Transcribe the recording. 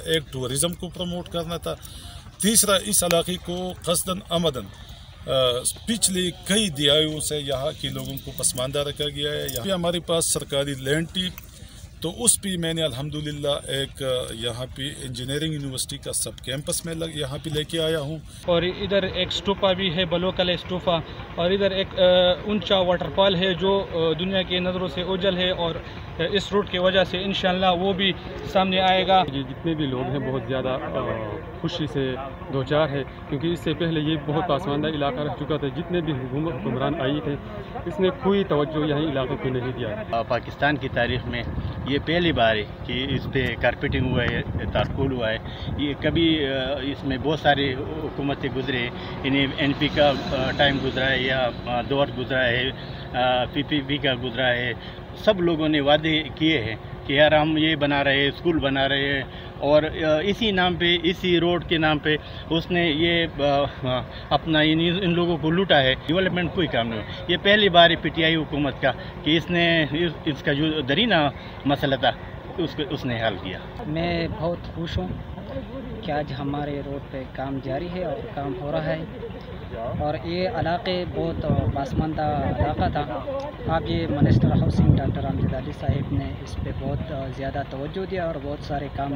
ایک ٹورزم کو پروموٹ کرنا تھا، تیسرا اس علاقے کو قصداً آمدن پچھلی کئی دہائیوں سے یہاں کے لوگوں کو پسماندہ رکھا گیا ہے۔ یہاں ہمارے پاس سرکاری لینڈ تھی، تو اس پہ میں نے الحمدللہ ایک یہاں پہ انجینئرنگ یونیورسٹی کا سب کیمپس میں یہاں پہ لے کے آیا ہوں، اور ادھر ایک اسٹوپا بھی ہے، بلوکل اسٹوپا، اور ادھر ایک اونچا واٹر فال ہے جو دنیا کی نظروں سے اوجھل ہے، اور اس روٹ کی وجہ سے انشاءاللہ وہ بھی سامنے آئے گا۔ یہ جتنے بھی لوگ ہیں بہت زیادہ خوشی سے دوچار ہے، کیونکہ اس سے پہلے یہ بہت پسماندہ علاقہ رہ چکا تھا۔ جتنے بھی حکمران آئی تھے اس نے کوئی توجہ یہاں علاقے کو نہیں دیا۔ پاکستان کی تاریخ میں یہ پہلی بار ہے کہ اس پہ کارپیٹنگ ہوا ہے، تارکول ہوا ہے۔ یہ کبھی اس میں بہت ساری حکومتیں گزرے، انہیں این پی کا ٹائم گزرا ہے یا دور گزرا ہے، پی پی پی کا گزرا ہے۔ سب لوگوں نے وعدے کیے ہیں کہ یار ہم یہ بنا رہے ہیں، اسکول بنا رہے ہیں، اور اسی نام پہ، اسی روڈ کے نام پہ اس نے یہ اپنا ان لوگوں کو لوٹا ہے۔ ڈیولپمنٹ کوئی کام نہیں ہوا۔ یہ پہلی بار ہے پی ٹی آئی حکومت کا کہ اس نے اس کا جو درینہ مسئلہ تھا اس نے حل کیا۔ میں بہت خوش ہوں کہ آج ہمارے روڈ پہ کام جاری ہے اور کام ہو رہا ہے، اور یہ علاقے بہت پسماندہ علاقہ تھا۔ اب یہ منسٹر ہاؤسنگ ڈاکٹر امجد علی صاحب نے اس پہ بہت زیادہ توجہ دیا اور بہت سارے کام